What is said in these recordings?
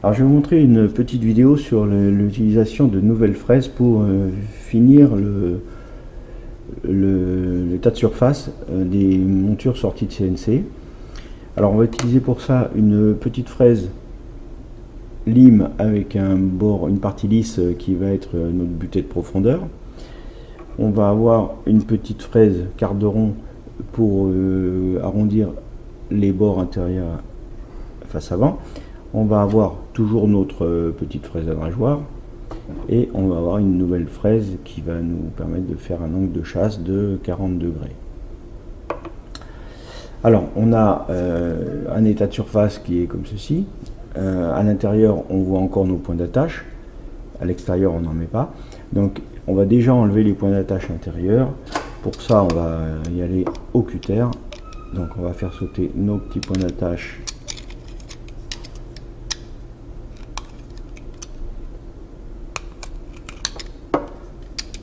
Alors je vais vous montrer une petite vidéo sur l'utilisation de nouvelles fraises pour finir l'état de surface des montures sorties de CNC. Alors on va utiliser pour ça une petite fraise lime avec un bord, une partie lisse qui va être notre butée de profondeur. On va avoir une petite fraise quart de rond pour arrondir les bords intérieurs face avant. On va avoir toujours notre petite fraise à drageoir et on va avoir une nouvelle fraise qui va nous permettre de faire un angle de chasse de 40 degrés. Alors on a un état de surface qui est comme ceci. À l'intérieur on voit encore nos points d'attache, à l'extérieur on n'en met pas. Donc on va déjà enlever les points d'attache intérieurs. Pour ça on va y aller au cutter. Donc on va faire sauter nos petits points d'attache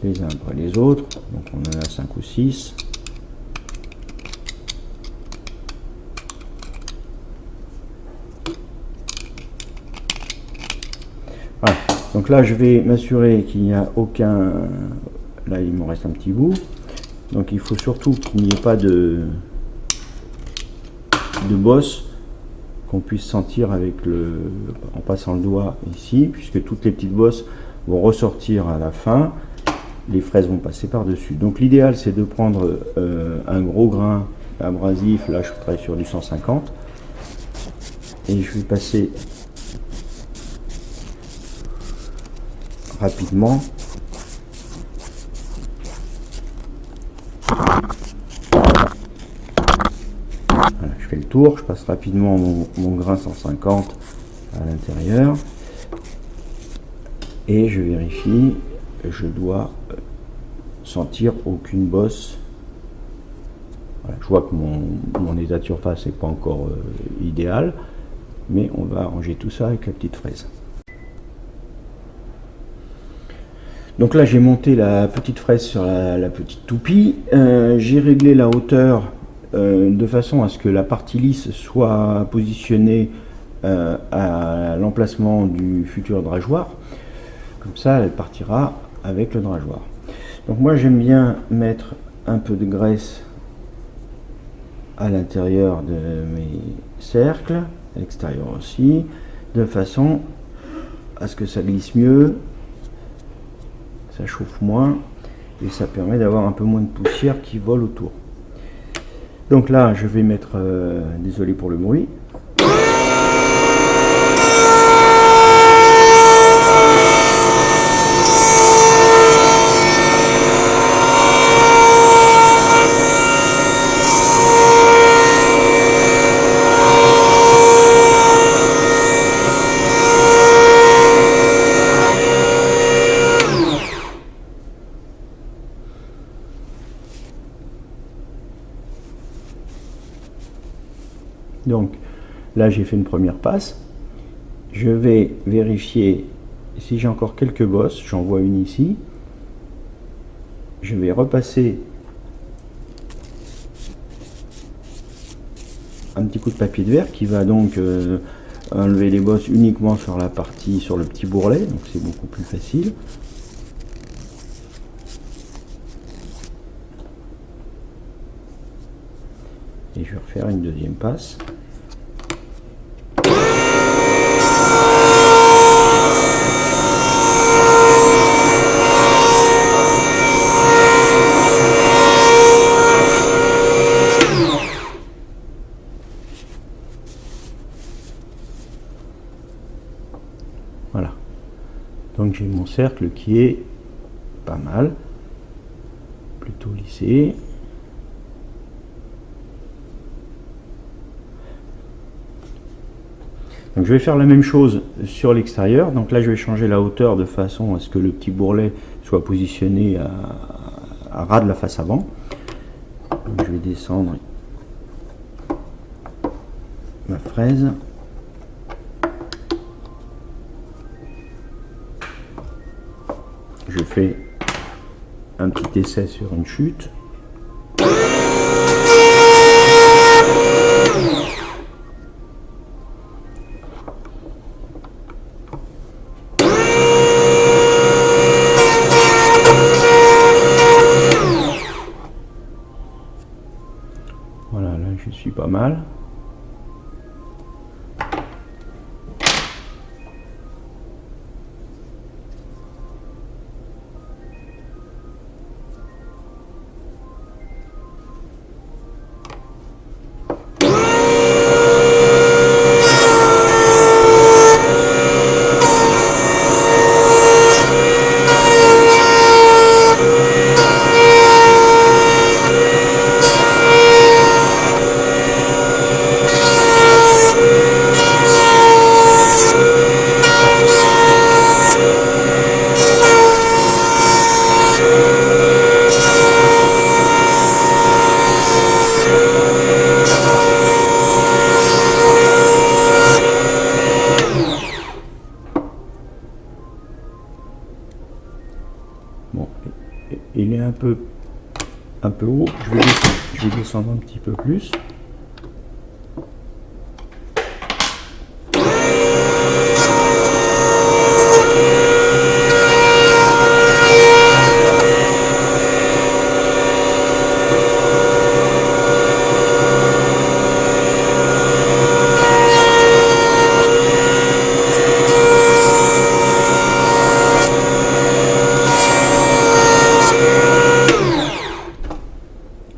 les uns après les autres. Donc on en a 5 ou 6. Voilà. Donc là je vais m'assurer qu'il n'y a aucun... Là il me reste un petit bout. Donc il faut surtout qu'il n'y ait pas de bosse qu'on puisse sentir avec en passant le doigt ici, puisque toutes les petites bosses vont ressortir à la fin. Les fraises vont passer par dessus. Donc l'idéal c'est de prendre un gros grain abrasif. Là je travaille sur du 150 et je vais passer rapidement. Voilà, je fais le tour, je passe rapidement mon grain 150 à l'intérieur et je vérifie. Je dois sentir aucune bosse. Voilà, je vois que mon état de surface n'est pas encore idéal, mais on va arranger tout ça avec la petite fraise. Donc là j'ai monté la petite fraise sur la petite toupie. J'ai réglé la hauteur de façon à ce que la partie lisse soit positionnée à l'emplacement du futur drageoir. Comme ça elle partira avec le drageoir. Donc moi j'aime bien mettre un peu de graisse à l'intérieur de mes cercles, à l'extérieur aussi, de façon à ce que ça glisse mieux, ça chauffe moins et ça permet d'avoir un peu moins de poussière qui vole autour. Donc là je vais mettre, désolé pour le bruit, donc là j'ai fait une première passe. Je vais vérifier si j'ai encore quelques bosses. J'en vois une ici. Je vais repasser un petit coup de papier de verre qui va donc enlever les bosses uniquement sur la partie, sur le petit bourrelet, donc c'est beaucoup plus facile. Et je vais refaire une deuxième passe. Voilà. Donc j'ai mon cercle qui est pas mal, plutôt lissé. Donc je vais faire la même chose sur l'extérieur. Donc là je vais changer la hauteur de façon à ce que le petit bourrelet soit positionné à ras de la face avant. Donc je vais descendre ma fraise. Je fais un petit essai sur une chute. mal. Bon, il est un peu haut, je vais descendre un petit peu plus.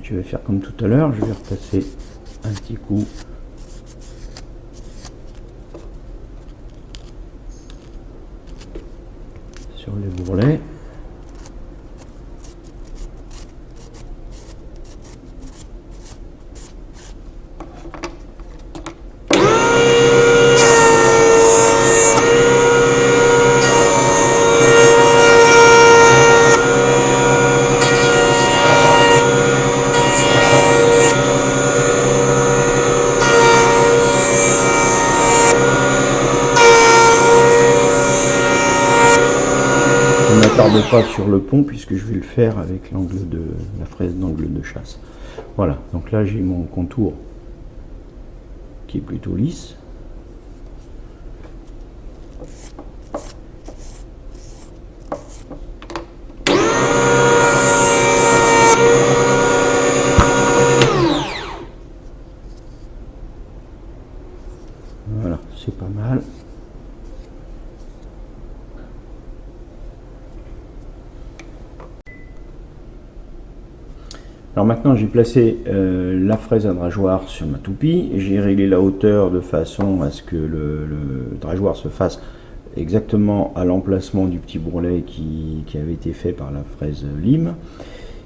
Je vais faire comme tout à l'heure, je vais repasser un petit coup sur les bourrelets. Je ne m'attarde pas sur le pont puisque je vais le faire avec l'angle de la fraise d'angle de chasse. Voilà, donc là j'ai mon contour qui est plutôt lisse. Voilà, c'est pas mal. Alors maintenant j'ai placé la fraise à drageoir sur ma toupie, j'ai réglé la hauteur de façon à ce que le drageoir se fasse exactement à l'emplacement du petit bourrelet qui avait été fait par la fraise lime.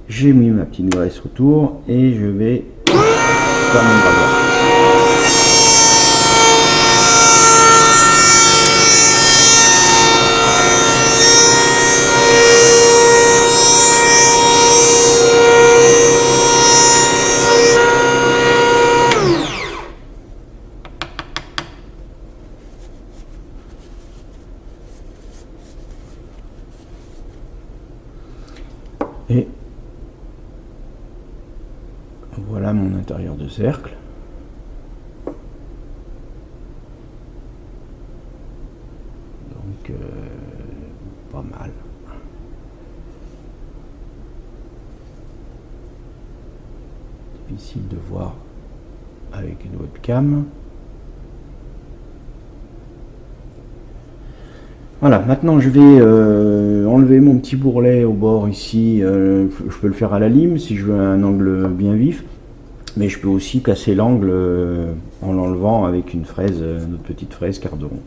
J'ai mis ma petite graisse autour et je vais faire mon drageoir. Et voilà mon intérieur de cercle. Donc pas mal. Difficile de voir avec une webcam. Voilà, maintenant je vais enlever mon petit bourrelet au bord ici. Je peux le faire à la lime si je veux un angle bien vif, mais je peux aussi casser l'angle en l'enlevant avec une fraise, notre petite fraise quart de rond.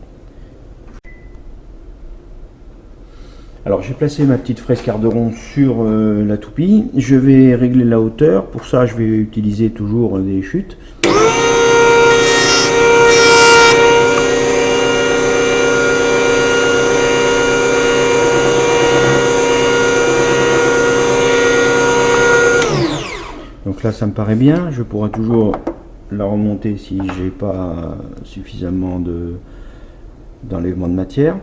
Alors j'ai placé ma petite fraise quart de rond sur la toupie. Je vais régler la hauteur. Pour ça je vais utiliser toujours des chutes. Donc là ça me paraît bien, je pourrai toujours la remonter si j'ai pas suffisamment d'enlèvement de matière.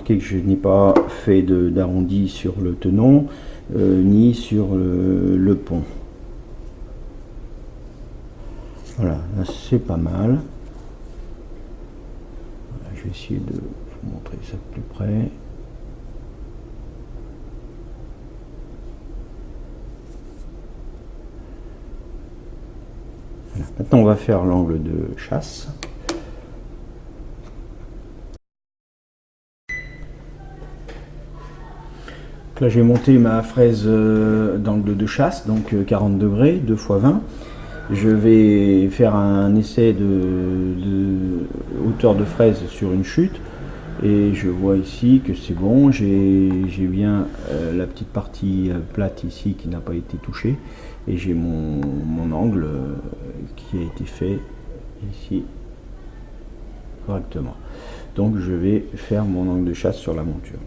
remarquez que je n'ai pas fait d'arrondi sur le tenon ni sur le pont. Voilà, c'est pas mal. Je vais essayer de vous montrer ça de plus près. Voilà. Maintenant on va faire l'angle de chasse. Là j'ai monté ma fraise d'angle de chasse, donc 40 degrés, 2 x 20. Je vais faire un essai de hauteur de fraise sur une chute. Et je vois ici que c'est bon, j'ai bien la petite partie plate ici qui n'a pas été touchée. Et j'ai mon angle qui a été fait ici correctement. Donc je vais faire mon angle de chasse sur la monture.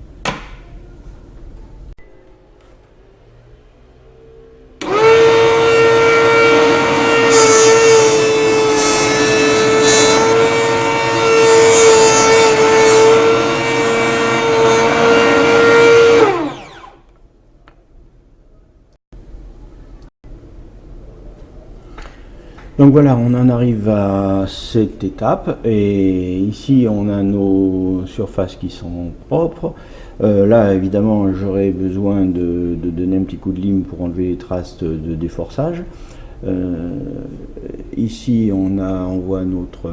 Donc voilà, on en arrive à cette étape et ici on a nos surfaces qui sont propres. Là évidemment j'aurai besoin de donner un petit coup de lime pour enlever les traces de déforçage. Ici on voit notre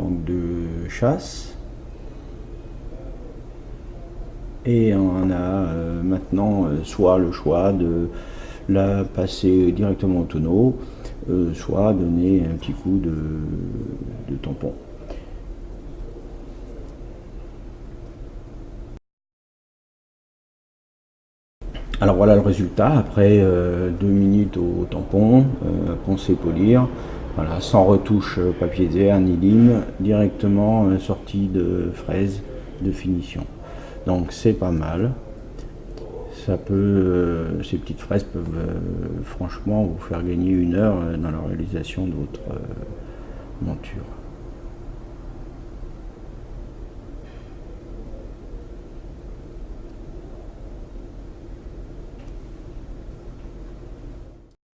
angle de chasse et on a maintenant soit le choix de la passer directement au tonneau, soit donner un petit coup de tampon. Alors voilà le résultat après 2 minutes au tampon, poncer, polir, voilà, sans retouche papier vert ni lime, directement sortie de fraise de finition. Donc c'est pas mal. Ça peut, ces petites fraises peuvent franchement vous faire gagner 1 heure dans la réalisation de votre monture.